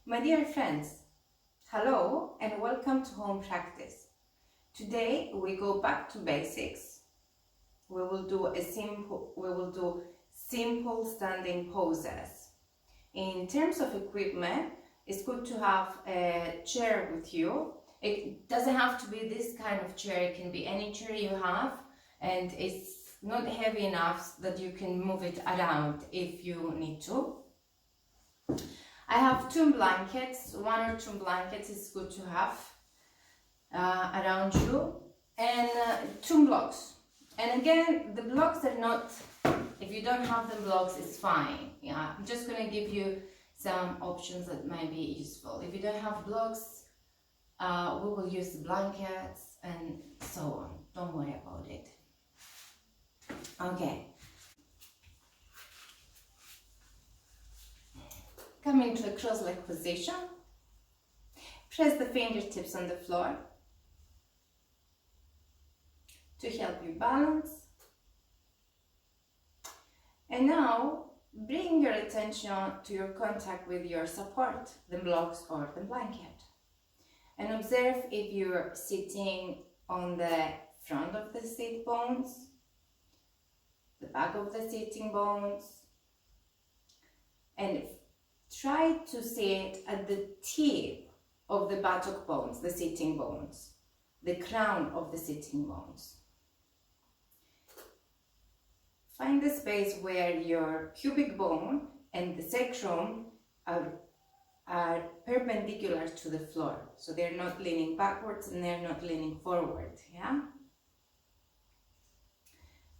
My dear friends, hello and welcome to home practice. Today we go back to basics. We will do simple standing poses. In terms of equipment, it's good to have a chair with you. It doesn't have to be this kind of chair, it can be any chair you have, and it's not heavy enough that you can move it around if you need to. I have 2 blankets, 1 or 2 blankets is good to have around you, and 2 blocks. And again, the blocks are not, if you don't have the blocks, it's fine. Yeah, I'm just going to give you some options that might be useful. If you don't have blocks, we will use the blankets and so on. Don't worry about it. Okay. Come into a cross-leg position. Press the fingertips on the floor to help you balance. And now bring your attention to your contact with your support, the blocks or the blanket. And observe if you're sitting on the front of the seat bones, the back of the sitting bones, and try to sit at the tip of the buttock bones, the sitting bones, the crown of the sitting bones. Find the space where your pubic bone and the sacrum are perpendicular to the floor. So they're not leaning backwards and they're not leaning forward, yeah?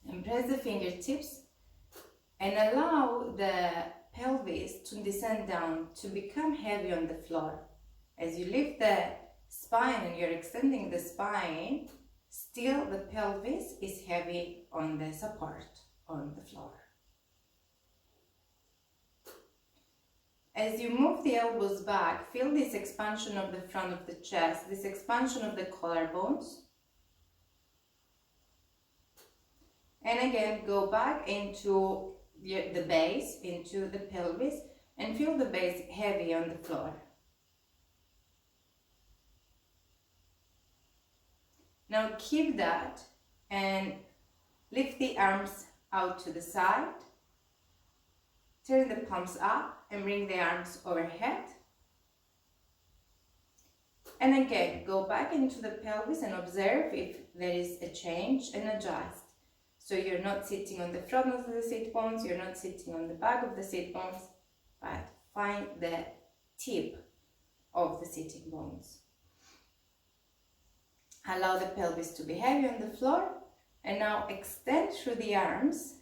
And press the fingertips and allow the pelvis to descend down, to become heavy on the floor. As you lift the spine and you're extending the spine, still the pelvis is heavy on the support on the floor. As you move the elbows back, feel this expansion of the front of the chest, this expansion of the collarbones. And again, go back into the base, into the pelvis, and feel the base heavy on the floor. Now keep that and lift the arms out to the side. Turn the palms up and bring the arms overhead. And again, go back into the pelvis and observe if there is a change and adjust. So you're not sitting on the front of the sit bones, you're not sitting on the back of the sit bones, but find the tip of the sitting bones. Allow the pelvis to be heavy on the floor, and now extend through the arms.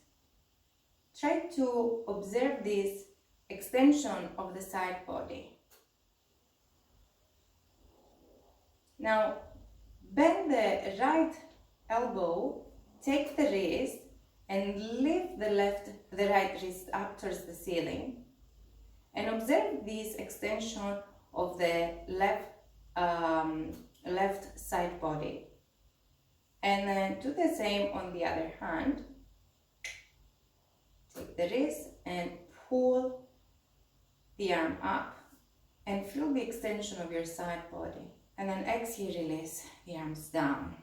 Try to observe this extension of the side body. Now bend the right elbow, take the wrist and lift the right wrist up towards the ceiling, and observe this extension of the left side body. And then do the same on the other hand. Take the wrist and pull the arm up and feel the extension of your side body. And then exhale, release the arms down.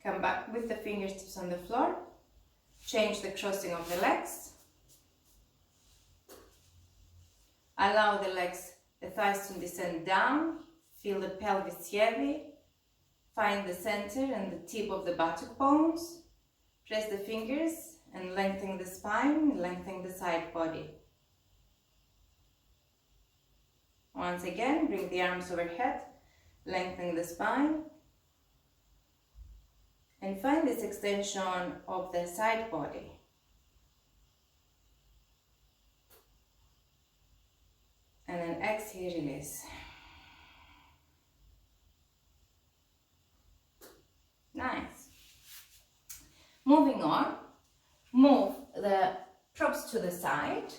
Come back with the fingertips on the floor. Change the crossing of the legs. Allow the legs, the thighs to descend down. Feel the pelvis heavy. Find the center and the tip of the buttock bones. Press the fingers and lengthen the spine, lengthen the side body. Once again, bring the arms overhead, lengthen the spine, and find this extension of the side body. And then exhale, release. Nice. Moving on, move the props to the side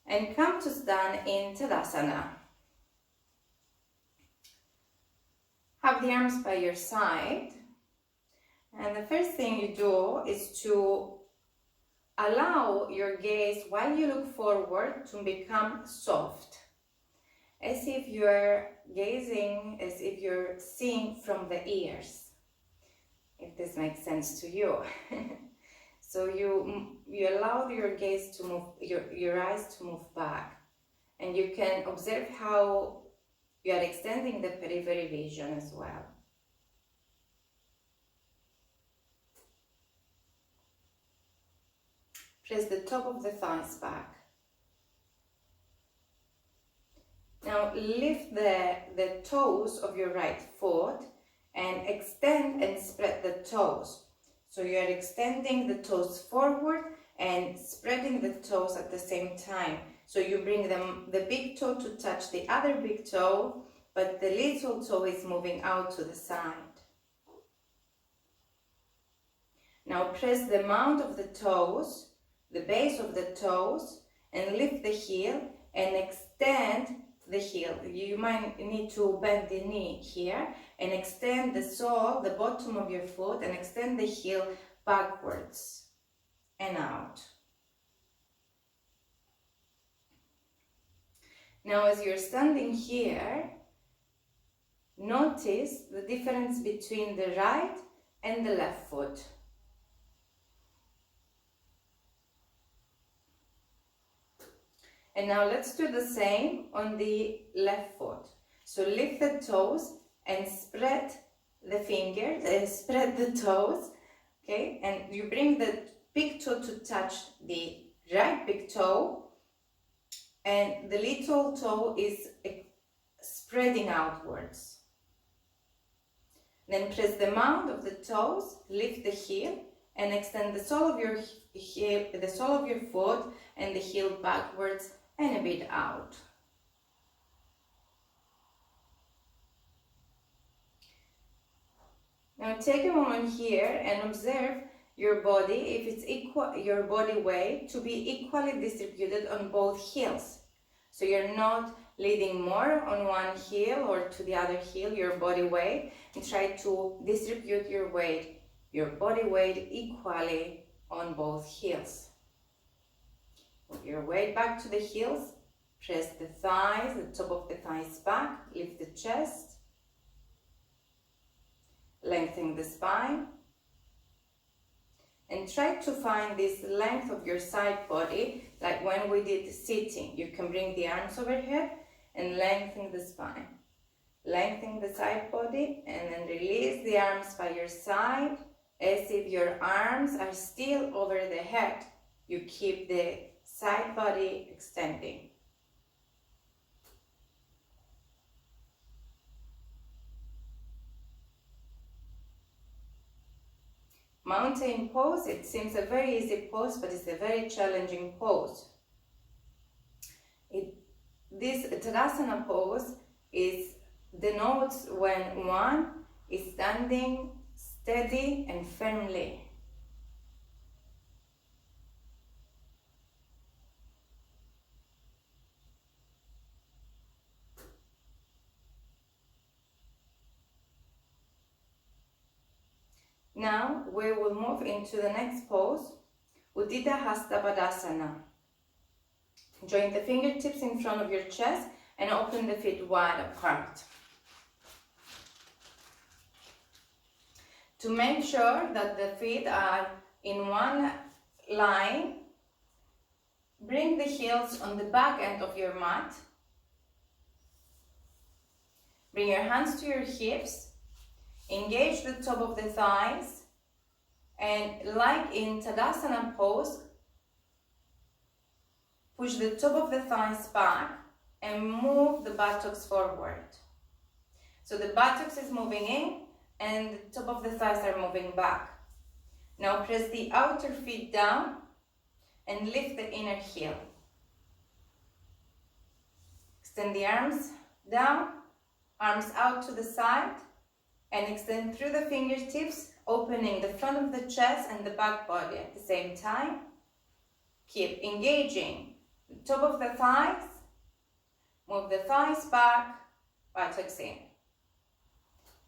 and come to stand in Tadasana. Have the arms by your side, and the first thing you do is to allow your gaze while you look forward to become soft, as if you're gazing, as if you're seeing from the ears, if this makes sense to you. So you allow your gaze to move, your eyes to move back, and you can observe how you are extending the periphery vision as well. Press the top of the thighs back. Now lift the toes of your right foot and extend and spread the toes. So you are extending the toes forward and spreading the toes at the same time. So you bring the big toe to touch the other big toe, but the little toe is moving out to the side. Now press the mount of the toes, the base of the toes, and lift the heel and extend the heel. You might need to bend the knee here and extend the sole, the bottom of your foot, and extend the heel backwards and out. Now as you're standing here, notice the difference between the right and the left foot. And now let's do the same on the left foot. So lift the toes and spread the fingers, spread the toes, okay? And you bring the big toe to touch the right big toe, and the little toe is spreading outwards. Then press the mount of the toes, lift the heel, and extend the sole of your heel, the sole of your foot, and the heel backwards and a bit out. Now take a moment here and observe your body, if it's equal, your body weight to be equally distributed on both heels. So you're not leading more on one heel or to the other heel, your body weight, and try to distribute your weight, your body weight equally on both heels. Put your weight back to the heels, press the thighs, the top of the thighs back, lift the chest, lengthen the spine, and try to find this length of your side body, like when we did sitting. You can bring the arms overhead and lengthen the spine. Lengthen the side body and then release the arms by your side as if your arms are still over the head. You keep the side body extending. Mountain pose, it seems a very easy pose, but it's a very challenging pose. This Tadasana pose denotes when one is standing steady and firmly. Now we will move into the next pose, Utthita Tirkonasana. Join the fingertips in front of your chest and open the feet wide apart. To make sure that the feet are in one line, bring the heels on the back end of your mat. Bring your hands to your hips. Engage the top of the thighs, and like in Tadasana pose, push the top of the thighs back and move the buttocks forward. So the buttocks is moving in and the top of the thighs are moving back. Now press the outer feet down and lift the inner heel. Extend the arms down, arms out to the side, and extend through the fingertips, opening the front of the chest and the back body at the same time. Keep engaging the top of the thighs, move the thighs back, buttocks in.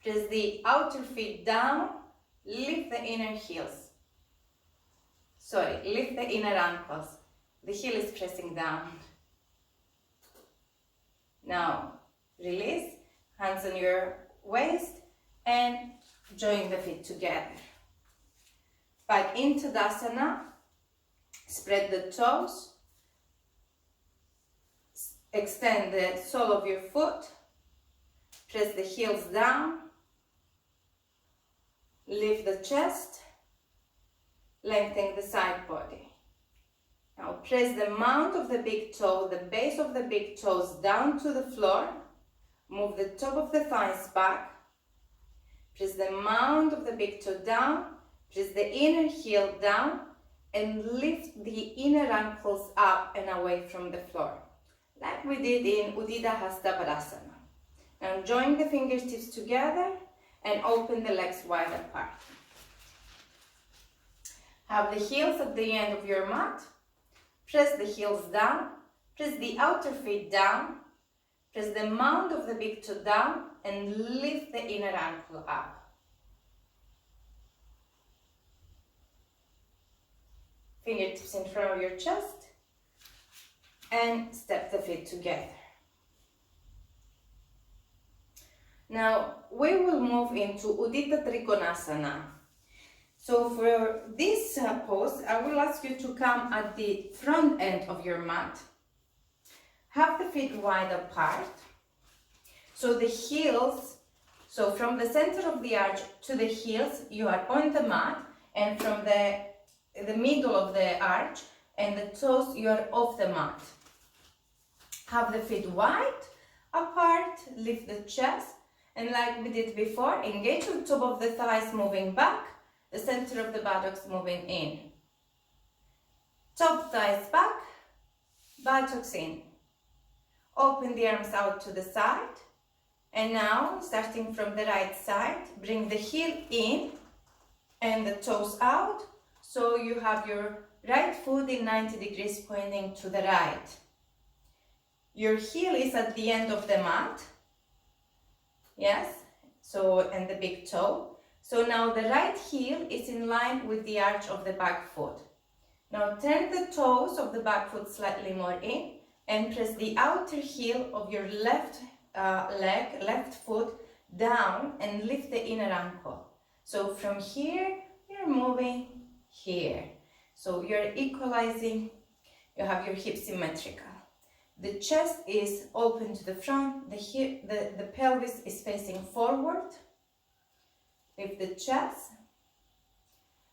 Press the outer feet down, lift the inner heels. lift the inner ankles. The heel is pressing down. Now, release, hands on your waist and join the feet together. Back into Tadasana, spread the toes, extend the sole of your foot, press the heels down, lift the chest, lengthen the side body. Now press the mount of the big toe, the base of the big toes down to the floor, move the top of the thighs back, press the mount of the big toe down, press the inner heel down, and lift the inner ankles up and away from the floor, like we did in Utthita Tirkonasana. Now join the fingertips together and open the legs wide apart. Have the heels at the end of your mat. Press the heels down, press the outer feet down, press the mount of the big toe down and lift the inner ankle up. Fingertips in front of your chest and step the feet together. Now we will move into Utthita Tirkonasana. So for this pose, I will ask you to come at the front end of your mat. Have the feet wide apart. So the heels, so from the center of the arch to the heels, you are on the mat, and from the middle of the arch and the toes, you are off the mat. Have the feet wide apart, lift the chest, and like we did before, engage the top of the thighs moving back, the center of the buttocks moving in. Top thighs back, buttocks in. Open the arms out to the side. And now, starting from the right side, bring the heel in and the toes out. So you have your right foot in 90 degrees pointing to the right. Your heel is at the end of the mat. Yes, so, and the big toe. So now the right heel is in line with the arch of the back foot. Now turn the toes of the back foot slightly more in and press the outer heel of your left left foot down and lift the inner ankle. So from here, you're moving here. So you're equalizing, you have your hips symmetrical. The chest is open to the front, the pelvis is facing forward. Lift the chest.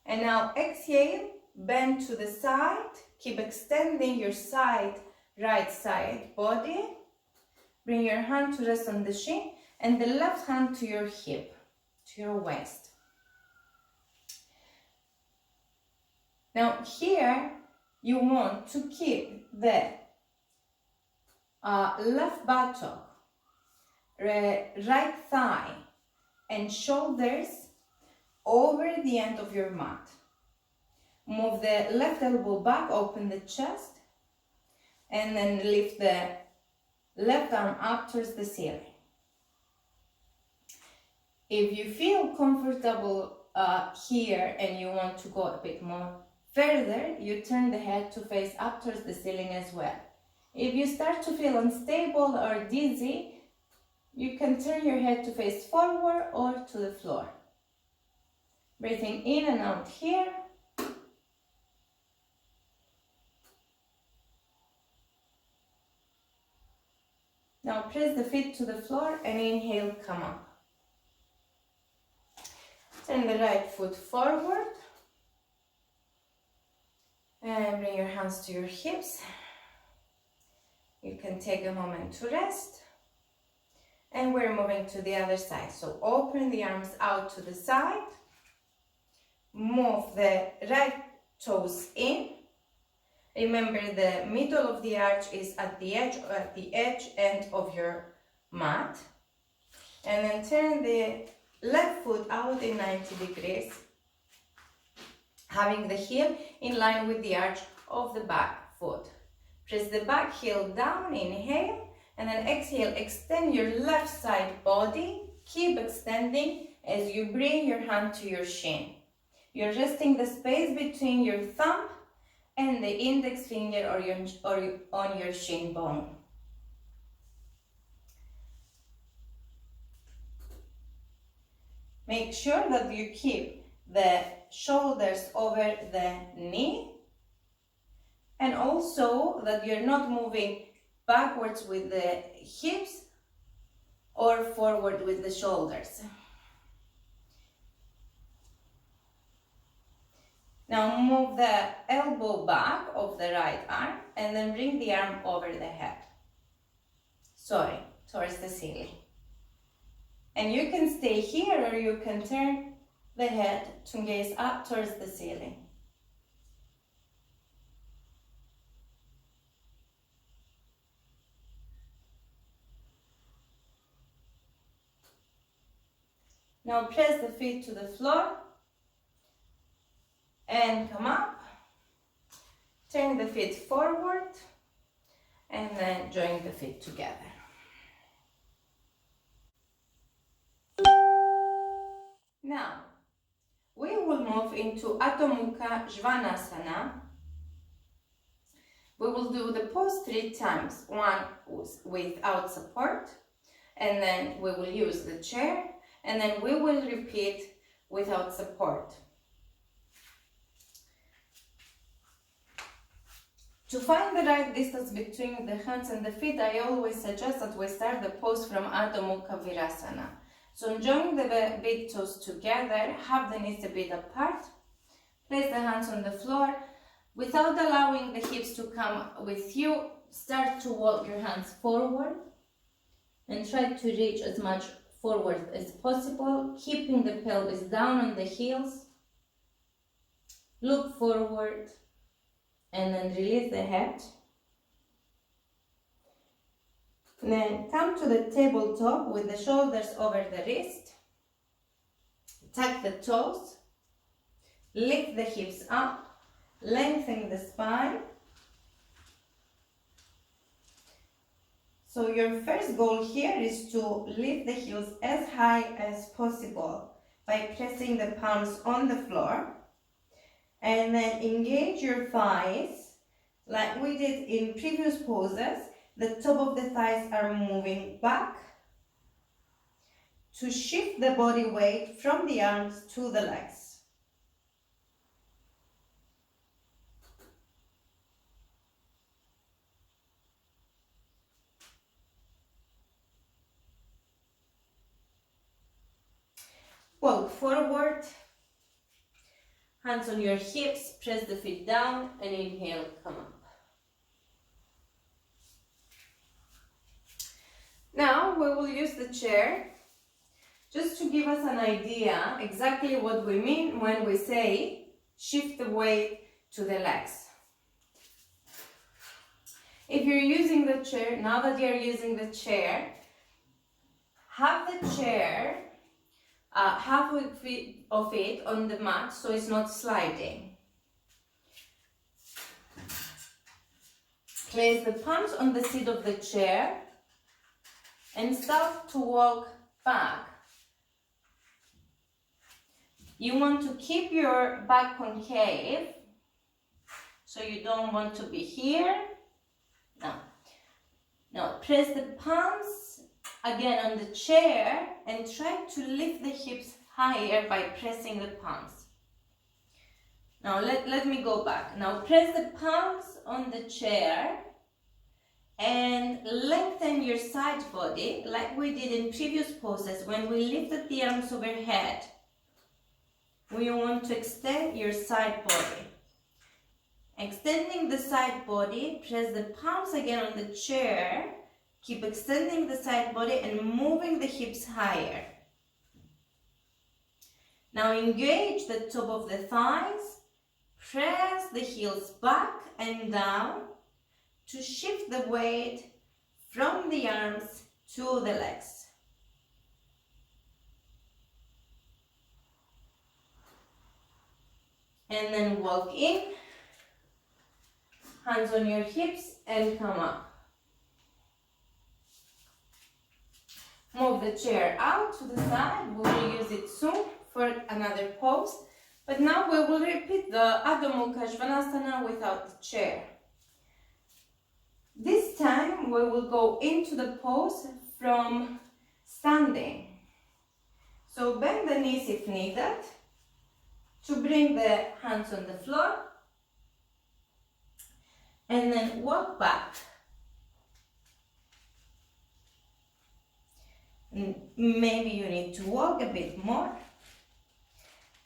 And now exhale, bend to the side, keep extending your right side body. Bring your hand to rest on the shin and the left hand to your hip, to your waist. Now here you want to keep the left buttock, right thigh and shoulders over the end of your mat. Move the left elbow back, open the chest, and then lift the left arm up towards the ceiling. If you feel comfortable here and you want to go a bit more further, you turn the head to face up towards the ceiling as well. If you start to feel unstable or dizzy, you can turn your head to face forward or to the floor. Breathing in and out here. Now press the feet to the floor and inhale, come up. Turn the right foot forward. And bring your hands to your hips. You can take a moment to rest. And we're moving to the other side. So open the arms out to the side. Move the right toes in. Remember, the middle of the arch is at the edge end of your mat. And then turn the left foot out in 90 degrees, having the heel in line with the arch of the back foot. Press the back heel down, inhale, and then exhale, extend your left side body. Keep extending as you bring your hand to your shin. You're resting the space between your thumb and the index finger or on your shin bone. Make sure that you keep the shoulders over the knee, and also that you're not moving backwards with the hips or forward with the shoulders. Now move the elbow back of the right arm and then bring the arm over the head. Towards the ceiling. And you can stay here or you can turn the head to gaze up towards the ceiling. Now press the feet to the floor and come up. Turn the feet forward and then join the feet together. Now, we will move into Adho Mukha Svanasana. We will do the pose 3 times, one without support, and then we will use the chair, and then we will repeat without support. To find the right distance between the hands and the feet, I always suggest that we start the pose from Adho Mukha Virasana. So join the big toes together, have the knees a bit apart, place the hands on the floor. Without allowing the hips to come with you, start to walk your hands forward and try to reach as much forward as possible, keeping the pelvis down on the heels. Look forward and then release the head. Then come to the tabletop with the shoulders over the wrist. Tuck the toes. Lift the hips up. Lengthen the spine. So your first goal here is to lift the heels as high as possible by pressing the palms on the floor. And then engage your thighs like we did in previous poses. The top of the thighs are moving back to shift the body weight from the arms to the legs. Walk forward, hands on your hips, press the feet down and inhale, come up. Now we will use the chair just to give us an idea exactly what we mean when we say shift the weight to the legs. If you're using the chair, now that you're using the chair, have the chair half of it on the mat so it's not sliding. Place the palms on the seat of the chair and start to walk back. You want to keep your back concave, so you don't want to be here. Now press the palms again on the chair and try to lift the hips higher by pressing the palms. Now let me go back. Now press the palms on the chair and lengthen your side body like we did in previous poses when we lifted the arms overhead. We want to extend your side body. Extending the side body, press the palms again on the chair. Keep extending the side body and moving the hips higher. Now engage the top of the thighs. Press the heels back and down to shift the weight from the arms to the legs. And then walk in, hands on your hips and come up. Move the chair out to the side, we will use it soon for another pose. But now we will repeat the Adho Mukha Svanasana without the chair. This time we will go into the pose from standing. So bend the knees if needed to bring the hands on the floor and then walk back. Maybe you need to walk a bit more.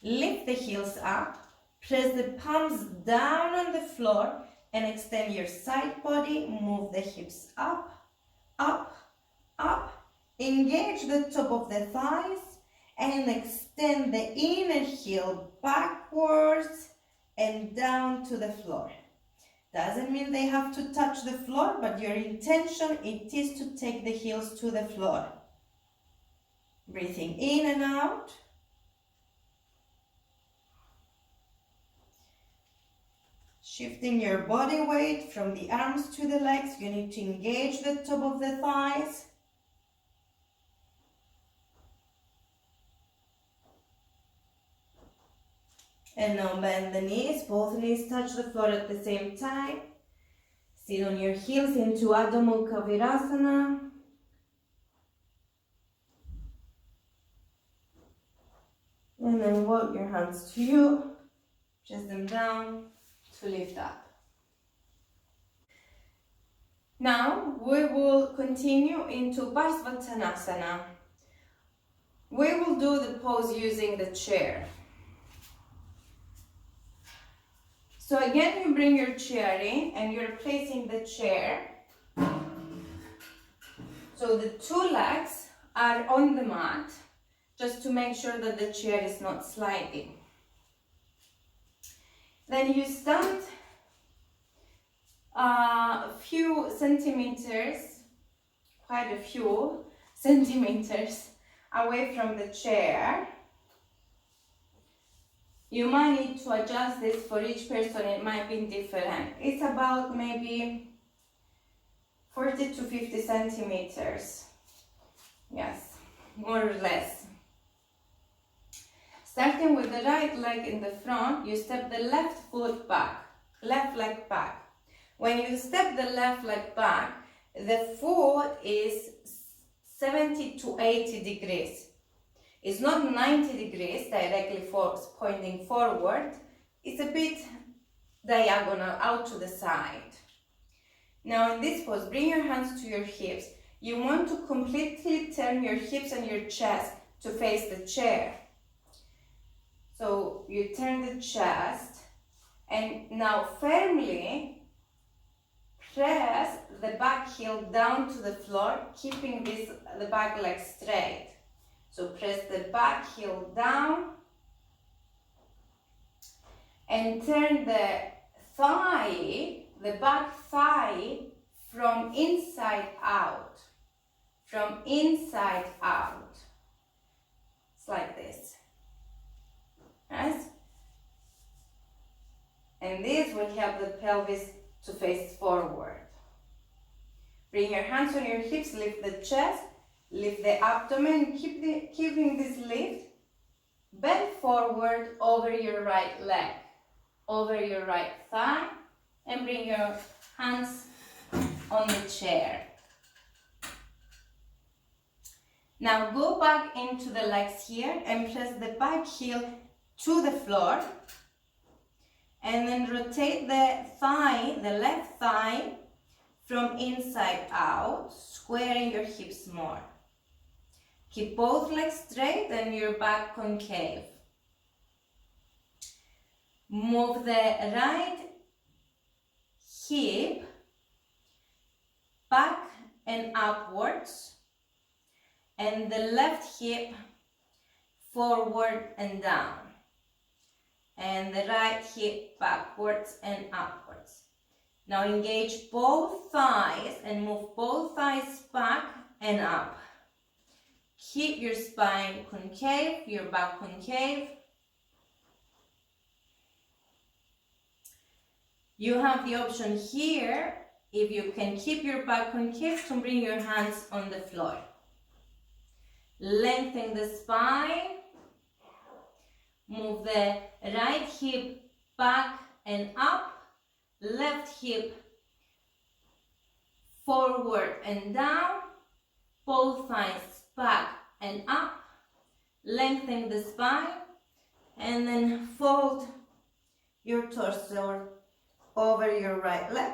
Lift the heels up, press the palms down on the floor and extend your side body. Move the hips up, up, up. Engage the top of the thighs and extend the inner heel backwards and down to the floor. Doesn't mean they have to touch the floor, but your intention it is to take the heels to the floor. Breathing in and out. Shifting your body weight from the arms to the legs. You need to engage the top of the thighs. And now bend the knees. Both knees touch the floor at the same time. Sit on your heels into Adho Mukha Virasana. And then walk your hands to you. Press them down to lift up. Now we will continue into Parsvottanasana. We will do the pose using the chair. So again, you bring your chair in and you're placing the chair. So the two legs are on the mat, just to make sure that the chair is not sliding. Then you stand a few centimeters, quite a few centimeters away from the chair. You might need to adjust this for each person, it might be different. It's about maybe 40 to 50 centimeters. Yes, more or less. Starting with the right leg in the front, you step the left foot back, left leg back. When you step the left leg back, the foot is 70 to 80 degrees. It's not 90 degrees directly pointing forward. It's a bit diagonal out to the side. Now in this pose, bring your hands to your hips. You want to completely turn your hips and your chest to face the chair. So you turn the chest and now firmly press the back heel down to the floor, keeping the back leg straight. So press the back heel down and turn the thigh, the back thigh from inside out. From inside out. It's like this. Right? And this will help the pelvis to face forward. Bring your hands on your hips, lift the chest, lift the abdomen, keeping this lift. Bend forward over your right leg, over your right thigh, and bring your hands on the chair. Now go back into the legs here and press the back heel to the floor. And then rotate the thigh, the left thigh, from inside out, squaring your hips more. Keep both legs straight and your back concave. Move the right hip back and upwards, and the left hip forward and down, and the right hip backwards and upwards. Now engage both thighs and move both thighs back and up. Keep your spine concave, your back concave. You have the option here, if you can keep your back concave, to bring your hands on the floor. Lengthen the spine. Move the right hip back and up, left hip forward and down, both thighs back and up, lengthen the spine, and then fold your torso over your right leg,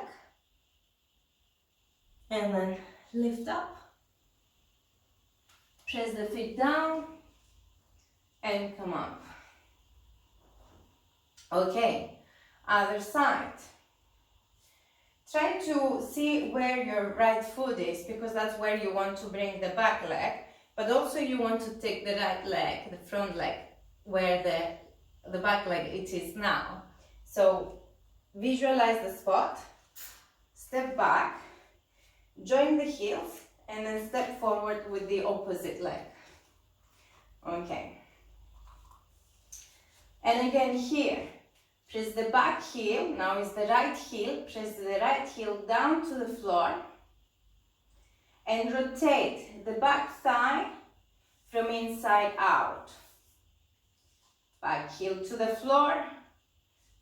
and then lift up, press the feet down, and come up. Okay, other side. Try to see where your right foot is, because that's where you want to bring the back leg, but also you want to take the right leg, the front leg, where the back leg it is now. So visualize the spot, step back, join the heels, and then step forward with the opposite leg. Okay. And again here, press the back heel, now is the right heel, press the right heel down to the floor, and rotate the back thigh from inside out. Back heel to the floor,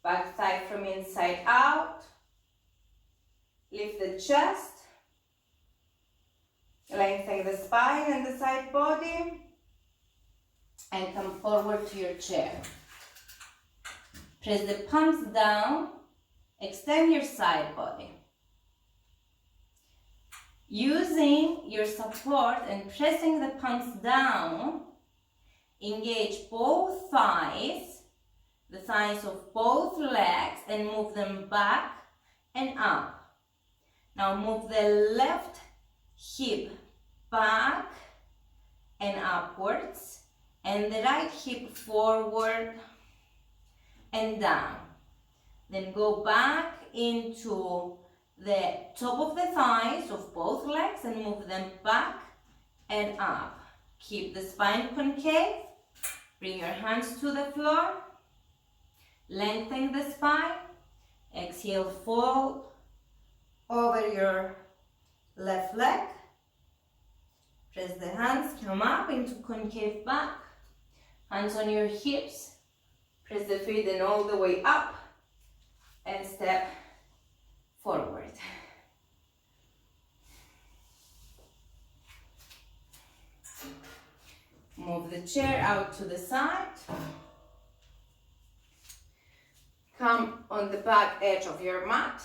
back thigh from inside out, lift the chest, lengthen the spine and the side body, and come forward to your chair. Press the palms down, extend your side body. Using your support and pressing the palms down, engage both thighs, the thighs of both legs, and move them back and up. Now move the left hip back and upwards, and the right hip forward and down. Then go back into the top of the thighs of both legs and move them back and up. Keep the spine concave. Bring your hands to the floor. Lengthen the spine. Exhale, fold over your left leg. Press the hands, come up into concave back. Hands on your hips. Press the feet and all the way up. And step forward. Move the chair out to the side. Come on the back edge of your mat.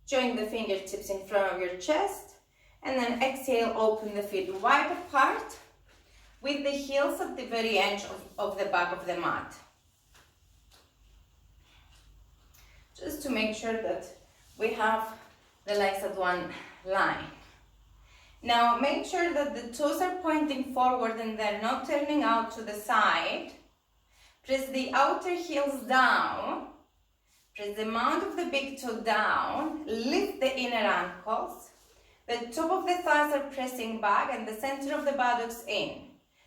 Join the fingertips in front of your chest. And then exhale, open the feet wide apart with the heels at the very edge of the back of the mat. Just to make sure that we have the legs at one line. Now make sure that the toes are pointing forward and they're not turning out to the side. Press the outer heels down. Press the mount of the big toe down. Lift the inner ankles. The top of the thighs are pressing back and the center of the buttocks in.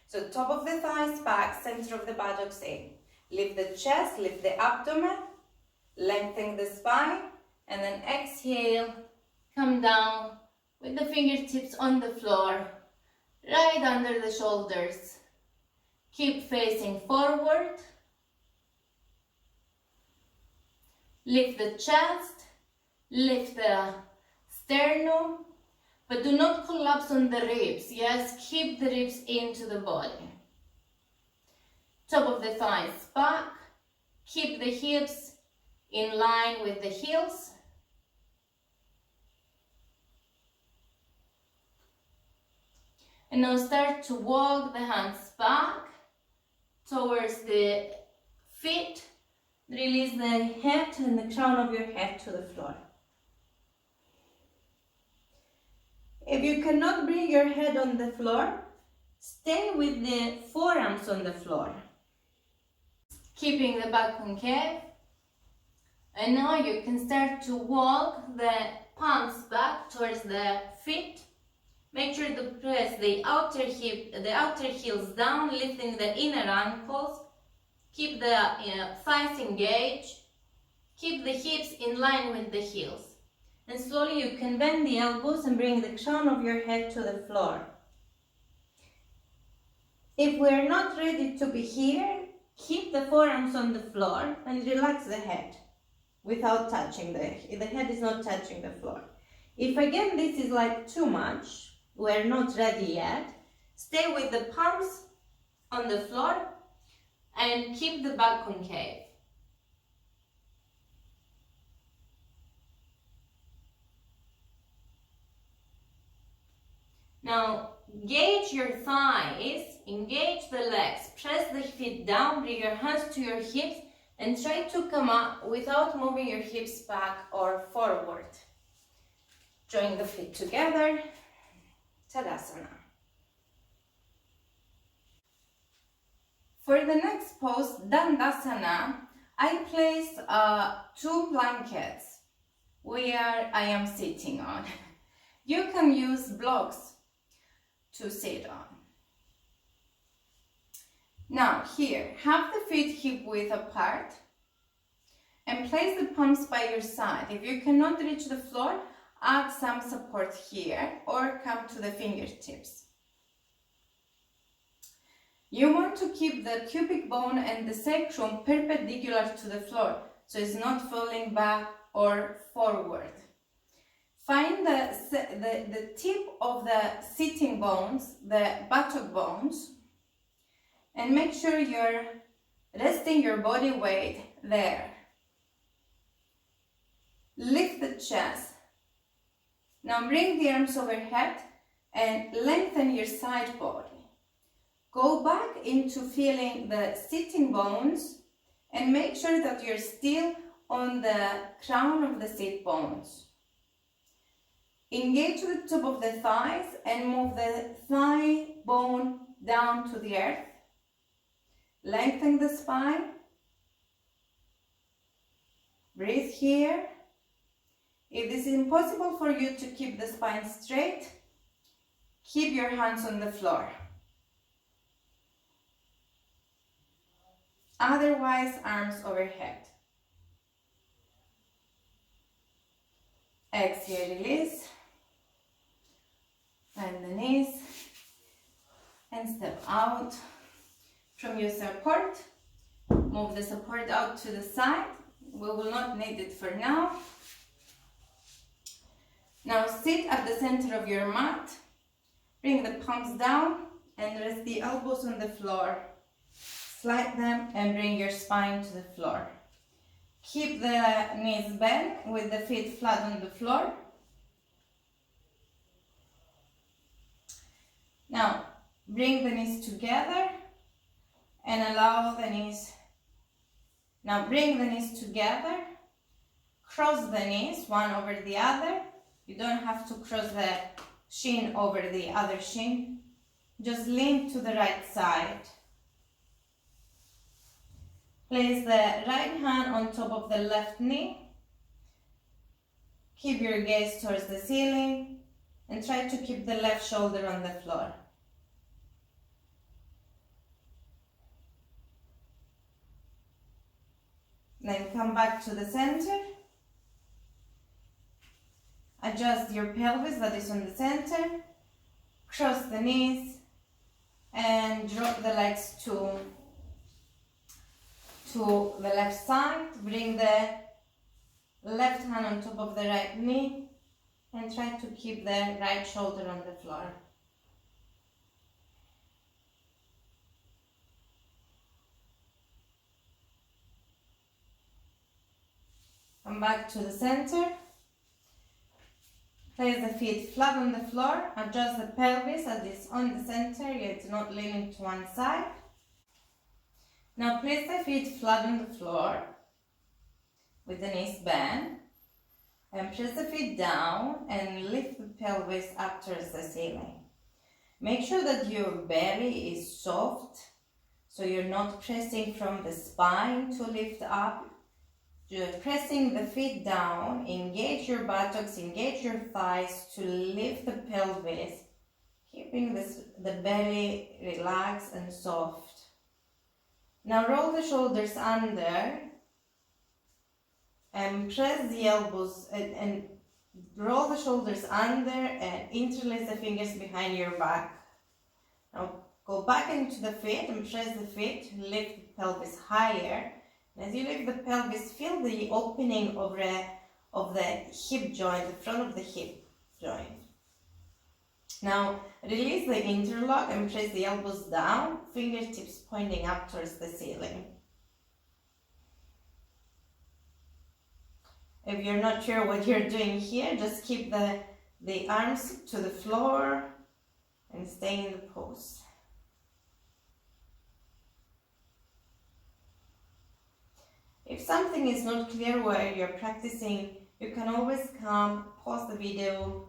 So top of the thighs back, center of the buttocks in. Lift the chest, lift the abdomen. Lengthen the spine, and then exhale, come down with the fingertips on the floor, right under the shoulders. Keep facing forward. Lift the chest, lift the sternum, but do not collapse on the ribs. Yes, keep the ribs into the body. Top of the thighs back, keep the hips in line with the heels. And now start to walk the hands back towards the feet. Release the head and the crown of your head to the floor. If you cannot bring your head on the floor, stay with the forearms on the floor. Keeping the back concave. And now you can start to walk the palms back towards the feet. Make sure to press the outer heels down, lifting the inner ankles. Keep the thighs engaged. Keep the hips in line with the heels. And slowly you can bend the elbows and bring the crown of your head to the floor. If we're not ready to be here, Keep the forearms on the floor and relax the head without touching the head is not touching the floor. If again this is like too much, we're not ready yet, stay with the palms on the floor and keep the back concave. Now engage your thighs, engage the legs, press the feet down, bring your hands to your hips and try to come up without moving your hips back or forward. Join the feet together, Tadasana. For the next pose, Dandasana, I placed 2 blankets where I am sitting on. You can use blocks to sit on. Now here, have the feet hip width apart and place the palms by your side. If you cannot reach the floor, add some support here or come to the fingertips. You want to keep the pubic bone and the sacrum perpendicular to the floor, so it's not falling back or forward. Find the tip of the sitting bones, the buttock bones, and make sure you're resting your body weight there. Lift the chest. Now bring the arms overhead and lengthen your side body. Go back into feeling the sitting bones and make sure that you're still on the crown of the sit bones. Engage the top of the thighs and move the thigh bone down to the earth. Lengthen the spine. Breathe here. If this is impossible for you to keep the spine straight, keep your hands on the floor. Otherwise, arms overhead. Exhale, release. Bend the knees and step out from your support. Move the support out to the side. We will not need it for now. Now sit at the center of your mat. Bring the palms down and rest the elbows on the floor. Slide them and bring your spine to the floor. Keep the knees bent with the feet flat on the floor. Now bring the knees together and allow the knees. Now bring the knees together. Cross the knees one over the other. You don't have to cross the shin over the other shin. Just lean to the right side. Place the right hand on top of the left knee. Keep your gaze towards the ceiling and try to keep the left shoulder on the floor. Then come back to the center. Adjust your pelvis that is on the center. Cross the knees and drop the legs to the left side. Bring the left hand on top of the right knee and try to keep the right shoulder on the floor. Come back to the center. Place the feet flat on the floor. Adjust the pelvis as it's on the center, it's not leaning to one side. Now place the feet flat on the floor with the knees bent and press the feet down and lift the pelvis up towards the ceiling. Make sure that your belly is soft, so you're not pressing from the spine to lift up. You're pressing the feet down, engage your buttocks, engage your thighs to lift the pelvis, keeping the belly relaxed and soft. Now roll the shoulders under and press the elbows and roll the shoulders under and interlace the fingers behind your back. Now go back into the feet and press the feet, lift the pelvis higher. And as you lift the pelvis, feel the opening of the hip joint, the front of the hip joint. Now release the interlock and press the elbows down, fingertips pointing up towards the ceiling. If you're not sure what you're doing here, just keep the arms to the floor and stay in the pose. If something is not clear where you're practicing, you can always come, pause the video,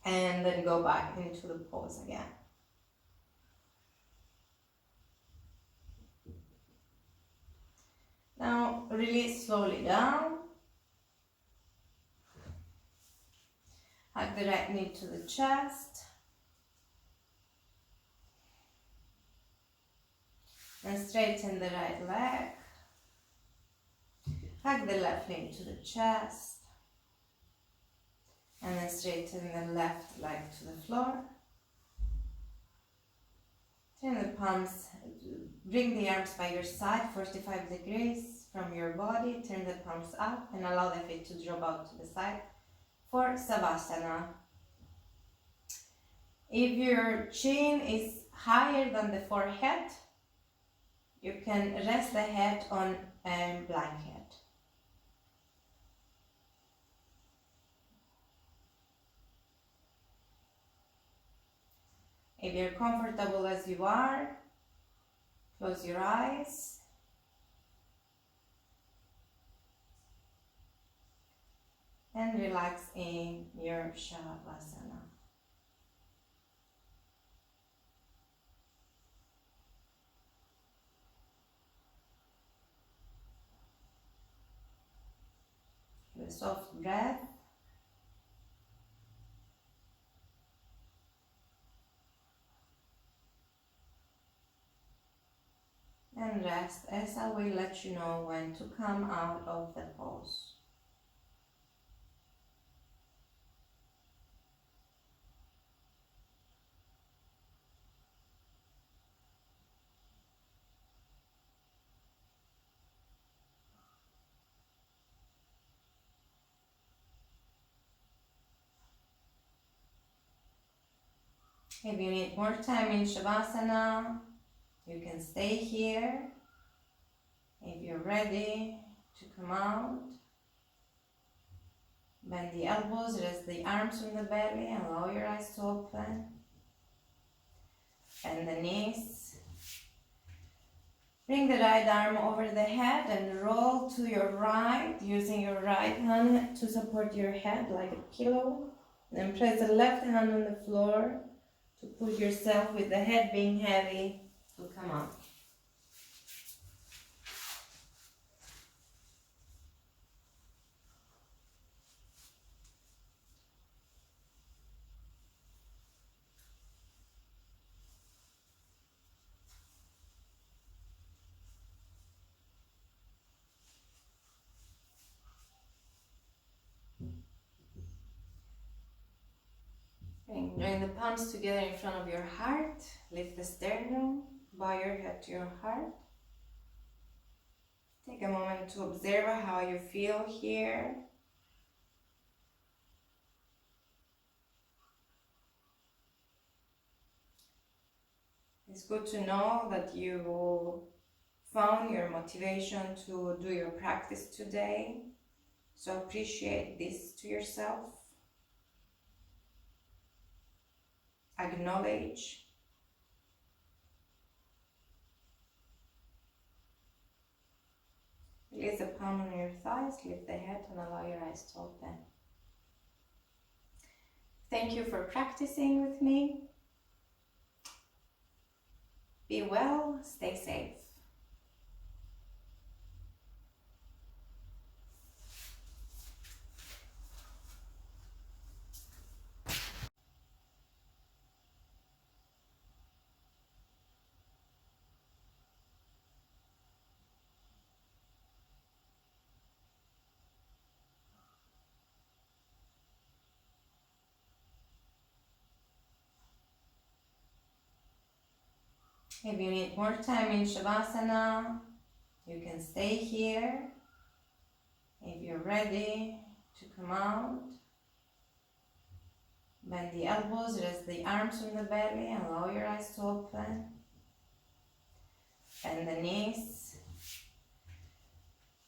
and then go back into the pose again. Now release slowly down. Hug the right knee to the chest. And straighten the right leg. Hug the left knee to the chest. And then straighten the left leg to the floor. Turn the palms, bring the arms by your side, 45 degrees from your body. Turn the palms up and allow the feet to drop out to the side for Svanasana. If your chin is higher than the forehead, you can rest the head on a blanket. If you're comfortable as you are, close your eyes. And relax in your Shavasana. Give a soft breath. And rest, as I will let you know when to come out of the pose. If you need more time in Shavasana, you can stay here. If you're ready to come out, bend the elbows, rest the arms on the belly, allow your eyes to open. Bend the knees. Bring the right arm over the head and roll to your right, using your right hand to support your head like a pillow. Then press the left hand on the floor to push yourself with the head being heavy to come up. Bring the palms together in front of your heart. Lift the sternum, bow your head to your heart. Take a moment to observe how you feel here. It's good to know that you found your motivation to do your practice today. So appreciate this to yourself. Acknowledge. Release the palm on your thighs, lift the head and allow your eyes to open. Thank you for practicing with me. Be well, stay safe. If you need more time in Shavasana, you can stay here. If you're ready to come out, bend the elbows, rest the arms on the belly, allow your eyes to open. Bend the knees.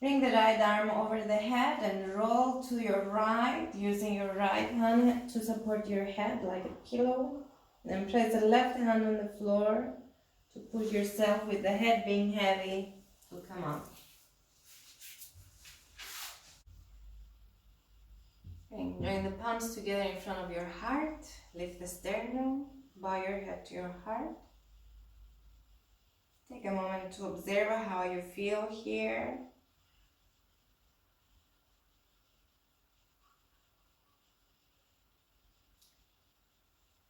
Bring the right arm over the head and roll to your right, using your right hand to support your head like a pillow. Then press the left hand on the floor to push yourself with the head being heavy to come up. Bring the palms together in front of your heart. Lift the sternum, bow your head to your heart. Take a moment to observe how you feel here.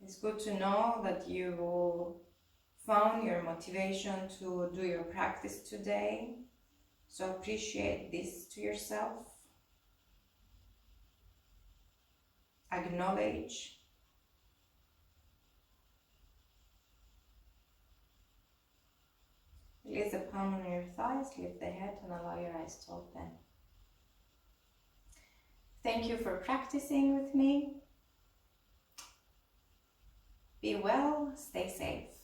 It's good to know that you found your motivation to do your practice today. So appreciate this to yourself. Acknowledge. Release the palm on your thighs, lift the head and allow your eyes to open. Thank you for practicing with me. Be well, stay safe.